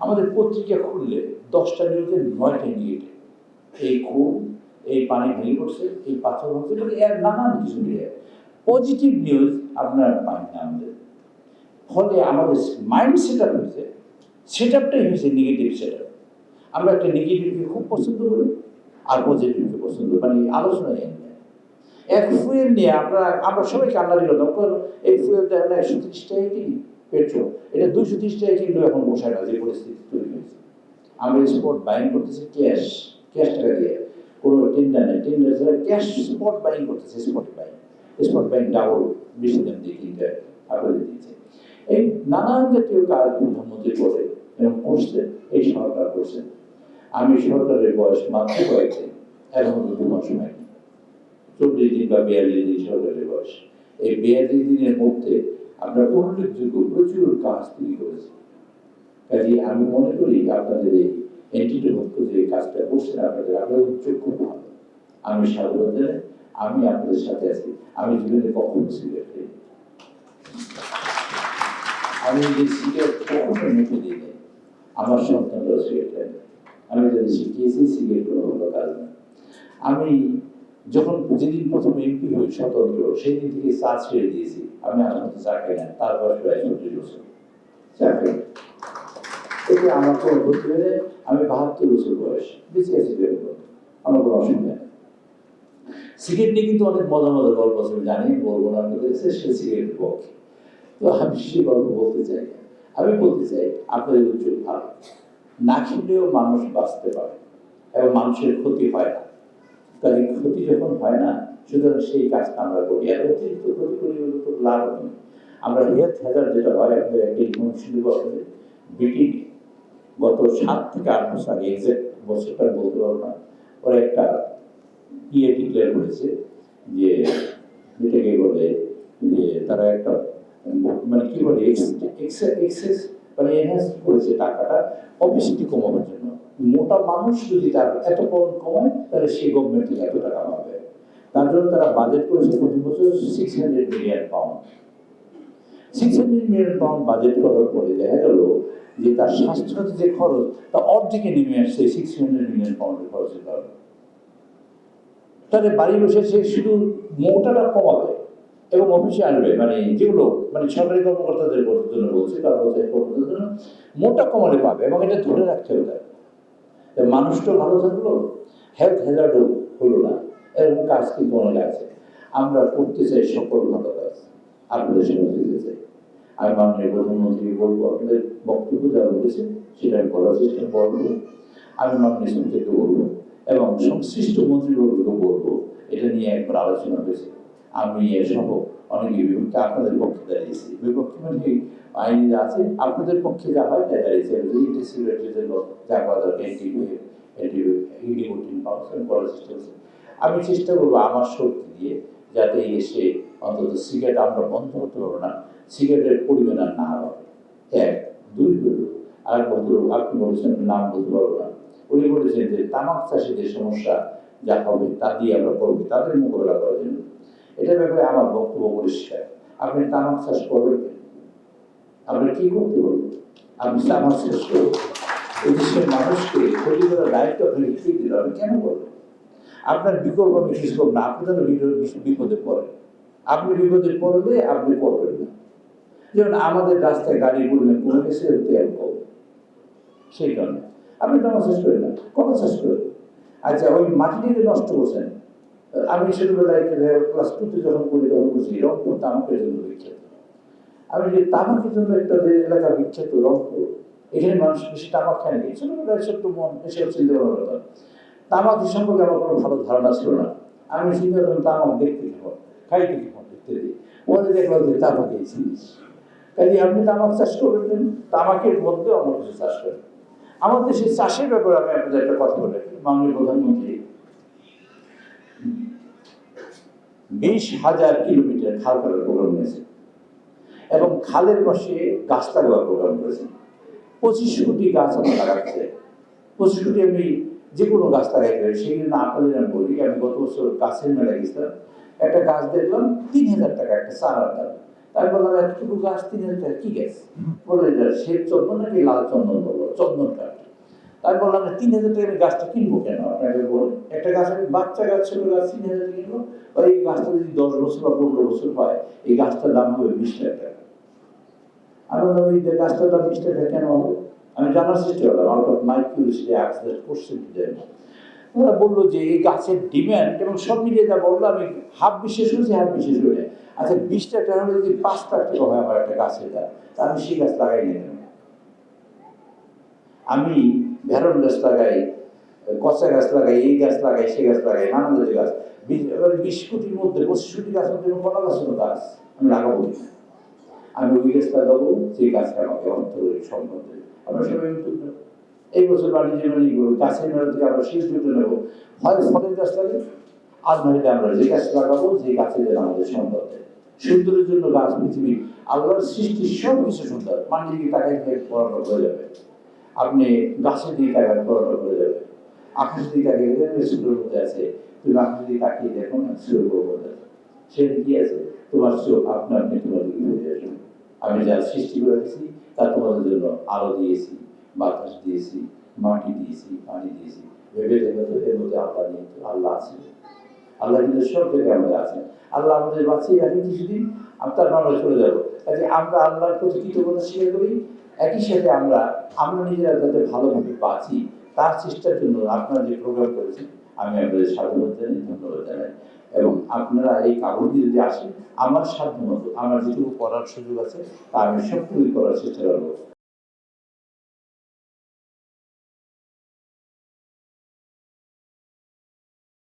আমাদের পত্রিকা খুললে 10টা নিউজের 9টা নেগেটিভ। এই খুব, এই পানি ভেঙে পড়ছে, এই পাথর ভাঙছে, এর নানান কিছু মিলে পজিটিভ নিউজ আপনার পাই না আমাদের। ফলে আমাদের মাইন্ড সেট আপ হয়েছে, সেট আপটাই হয়েছে নেগেটিভ সেট আপ। আমরা একটা নেগেটিভকে খুব পছন্দ করি আর পজিটিভকে পছন্দ করি, মানে আলোচনায় এক ফুয়েল নিয়ে আমরা সবাই কান্নারি করতাম, এই ফুয়েলটা এখন 130 টাকা কিনি পেট্রোল, এটা 230 টাকা কিনলেও এখন বসায় না, যে পরিস্থিতি তৈরি হয়েছে। আমরা স্পট বাইং করতেছি ক্যাশ টাকা দিয়ে, কোনো টেন্ডার নেই, টেন্ডার ছাড়া ক্যাশ স্পট বাইং করতেছে, স্পট বাইং ডাবল বেশি দাম দিয়ে কিনতে আপনাদের দিচ্ছে। এই নানান জাতীয় কাজ প্রধানমন্ত্রী করে এবং করছে, এই সরকার করছে। আমি সরকারের বয়স মাত্র কয়েকদিন, এখন 2 মাস সময়, 40 দিন বা 42 দিন সরকারের বয়স। এই 42 দিনের মধ্যে আমরা উল্লেখযোগ্য প্রচুর কাজ তৈরি করেছি। কাজে আমি মনে করি আপনাদের এই এন্টিটি পক্ষ যে কাজটা করছেন, আপনাদের উদ্যোগ খুব ভালো। আমি সাধুবাদ জানাই, আমি আপনাদের সাথে আছি। আমি জীবনে কখনো সিগারেট খাই, আমি যে সিগারেট কখনো মুখে দিই নাই, আমার সন্তানরা সিগারেট খায়। আমি যাদের শিখিয়েছি সিগারেট কোনো ভালো কাজ না। আমি যখন যেদিন প্রথম এমপি হই স্বতন্ত্র, সেই দিন থেকে চা ছেড়ে দিয়েছি। আমি আমার মতো চা খাই না, তারপর প্রায় 40 বছর চা খাই। এতে আমার কোনো ক্ষতি হয়ে যায়। আমি 72 বছর বয়স, বেঁচে আছি, আমার কোনো অসুবিধা নেই। সিগারেট নিয়ে কিন্তু অনেক মজা মজার গল্প আছে, আমি জানি, বলবো না, সে সিগারেটের পক্ষে। তো আমি সে গল্প বলতে চাই না। আমি বলতে চাই আপনাদের উদ্যোগ ভালো, না খেলেও মানুষ বাঁচতে পারে এবং মানুষের ক্ষতি হয় না। তাই ক্ষতি যখন হয় না, সুতরাং সেই কাজটা আমরা করি। আর অতিরিক্ত ক্ষতি করি বলে তো লাভ নেই। আমরা হেলথ হ্যাজার্ড যেটা হয়, আপনাদের একটা ইনফরমেশন দেবো আপনাদের। ব্রিটেন গত 7 থেকে 8 বছর আগে, এক্সাক্ট বছরটা বলতে পারবো না, ওরা একটা ডিক্লেয়ার করেছে যে যেটাকে বলে যে তারা একটা মানে কি বলে এক্সেস মানে এনহ্যান্স করেছে টাকাটা অবশ্যই কমানোর জন্য। মোটা মানুষ যদি তার এত কমায়, তাহলে সেই গভর্নমেন্ট থেকে এত টাকা পাবে। তার জন্য তারা বাজেট করেছে প্রতি বছর 600 million pound. 600 million pound budget করার পরে দেখা গেল যে তার স্বাস্থ্যখাতে যে খরচ, তা অর্ধেকে নেমে আসছে 600 মিলিয়ন পাউন্ডের খরচের কারণে। তাদের বাড়ি বসে সে শুধু মোটাটা কমাবে এবং অফিসে আসবে, মানে যেগুলো মানে সরকারি কর্মকর্তাদের জন্য বলছে, কর্মচারী কর্মকর্তাদের জন্য মোটা কমালে পাবে এবং এটা ধরে রাখতে হবে। মানুষটা ভালো থাকলো, হেলথ হ্যাজার্ডও হলো না। এরকম কাজ কিন্তু অনেক আছে। আমরা করতে চাই সকল ভালো কাজ, আপনাদের সঙ্গে দিতে চাই। আমি মাননীয় প্রধানমন্ত্রীকে বলবো, আপনাদের বক্তব্য যা বলেছে সেটা আমি বলার চেষ্টা করবো। আমি মাননীয় সমিতিকে বলবো এবং সংশ্লিষ্ট মন্ত্রীবর্গকে বলবো, এটা নিয়ে একবার আলোচনা হয়েছে। আমি সহ অনেকে বিপক্ষে, আপনাদের পক্ষে দাঁড়িয়েছি। বিপক্ষে মানে আইনি যা আছে, আপনাদের পক্ষে যা হয় তাই দাঁড়িয়েছে। যা করা দরকার করার চেষ্টা করছি। আমি চেষ্টা করবো আমার শক্তি দিয়ে, যাতে এই দেশে অন্তত সিগারেট আমরা বন্ধ করতে পারবো না, সিগারেটের পরিমাণ আর না হয়। 1 2 হলো আর বন্ধু, আপনি বলছেন নাম বলতে পারবো না, উনি বলেছেন যে তামাক চাষীদের সমস্যা যা হবে তা দিয়ে আমরা করবো, তাদের মোকাবেলা করার জন্য। এটার ব্যাপারে আমার বক্তব্য পরিষ্কার। আপনি তামাক চাষ করবেন, আপনি কি করতে বলবেন? আপনি তামাক চাষ করবেন, এই দেশের মানুষকে ক্ষতি করার দায়িত্ব আপনাকে কি দিল? আপনি কেন করবেন? আপনার বিকল্প আমি কিছু করব না, আপনি তাহলে বিপদে পড়েন। আপনি বিপদে পড়লে আপনি করবেন না। যেমন আমাদের রাস্তায় গাড়ি পরিমাণ কমে গেছে, তেল কম, সেই কারণে আপনি তামাক চাষ করেন না, কত চাষ করেন? আচ্ছা, ওই মাটিটিকে নষ্ট করছেন। আমি ছোটবেলায় ক্লাস 2-তে যখন পড়ি তখন বুঝি রংপুর তামাকের জন্য বিখ্যাত। আমি যে তামাকের জন্য একটা যে এলাকা বিখ্যাত রংপুর, এখানে মানুষ বেশি তামাক খায় না, ছোটবেলায় ছোট্ট মন এসব চিন্তা ভাবনা করতাম। তামাক সম্পর্কে আমার কোনো ভালো ধারণা ছিল না। আমি চিন্তা করলাম তামাক দেখতে কেমন, খাইতে কেমন, দেখতে দিই। ওদের দেখলাম যে তামাক এই জিনিস। কাজে আপনি তামাক চাষ করবেন, তামাকের মধ্যেও আমরা কিছু চাষ করেন। আমার দেশের চাষের ব্যাপারে আমি আপনাদের একটা কথা বলে রাখি। মাননীয় প্রধানমন্ত্রী 20,000 কিলোমিটার খাল কাটার প্রোগ্রাম নিয়েছে এবং খালের পাশে গাছ লাগাবার প্রোগ্রাম করেছেন। 25 কোটি গাছ আমরা লাগাচ্ছে। 25 কোটি আমি যে কোনো গাছ লাগাইতে পারি, সেই জন্য আপনাদের আমি বলি, আমি গত বছর গাছের মেলায় গেছিলাম, একটা গাছ দেখলাম 3,000 টাকা একটা চারার দাম। তাই বললাম এতটুকু গাছ 3,000 টাকা কি গাছ? বলে শ্বেত চন্দন নাকি লাল চন্দন বলবো। চন্দন কাঠ। আমি বললাম 3,000 টাকা আমি গাছটা কিনবো কেন? আপনাকে বলেন, একটা গাছ আমি বাচ্চা গাছ, ছোট গাছ 3,000 কিনবো, আর এই গাছটা যদি 10 বছর বা 15 বছর হয়, এই গাছটার দাম হবে 20 লাখ টাকা। আমি বললাম এই গাছটার দাম 20 টাকা কেন হবে? আমি জানার চেষ্টা করলাম, out of my curiosity ask that question to them. ওরা বললো যে এই গাছের ডিমান্ড এবং সব মিলিয়ে যা বললো, আমি হাফ বিশ্বাস হয়েছি, হাফ বিশ্বাস হয়ে যায়। আচ্ছা 20 টাকা হলে যদি 5 লাখ টাকা হয় আমার একটা গাছের দাম, তা আমি সেই গাছ লাগাই নিলাম। আমি ভেরন গাছ লাগাই, কচা গাছ লাগাই, এই গাছ লাগাই, সে গাছ লাগাই, নানান জাতের গাছ। এবারে 20 কোটির মধ্যে 25 কোটি গাছের মধ্যে কলা গাছের গাছ আমি লাগাবো না। আমি ওই গাছ লাগাবো যে গাছটা আমাকে অর্থনৈতিক সম্পদ দেবে। আমরা সবাই এই বছর বাণিজ্য বাণিজ্য গাছের মেলা থেকে আমরা শীত জুটে নেবো, হয় ফলের গাছ লাগে, আর নইলে আমরা যে গাছ লাগাবো যে গাছের যেন আমাদের সম্পদ দেয়। সুন্দরের জন্য গাছ পৃথিবী আল্লাহর সৃষ্টি সব কিছু সুন্দর। পানির দিকে তাকাই পড়ানো হয়ে যাবে, আপনি গাছের দিকে তাকায় পড়ানো হয়ে যাবে, আকাশ দিকে তাকিয়ে দেখবেন সূর্যের মধ্যে আছে, তুমি আকাশ দিকে তাকিয়ে দেখো না সূর্যের মধ্যে সে কি আছে, তোমার চোখ আপনি আপনি তোমার দিকে ফিরে আসবে। আমি যা সৃষ্টি করেছি তা তোমাদের জন্য আলো দিয়েছি, বাতাস দিয়েছি, মাটি দিয়েছি, পানি দিয়েছি। ভেবে দেখো তো এর মধ্যে আল্লাহ নেই? আল্লাহ আছে। আল্লাহ কিন্তু সব জায়গায় আমাদের আছেন। আল্লাহ আমাদের বাঁচিয়ে রাখেন কিছুদিন, তার আমরা চলে যাবো। কাজে আমরা আল্লাহর প্রতি কৃতজ্ঞতা স্বীকার করি, একই সাথে আমরা নিজেরা যাতে ভালোভাবে বাঁচি তার চেষ্টার জন্য আপনারা যে প্রোগ্রাম করেছেন আমি আপনাদের সাধুবাদ জানাই, ধন্যবাদ জানাই। এবং আপনারা এই কাগজ দিয়ে যদি আসেন, আমার সাধ্য মতো আমার যেটুকু করার সুযোগ আছে তা আমি সবটুকুই করার চেষ্টা করবো।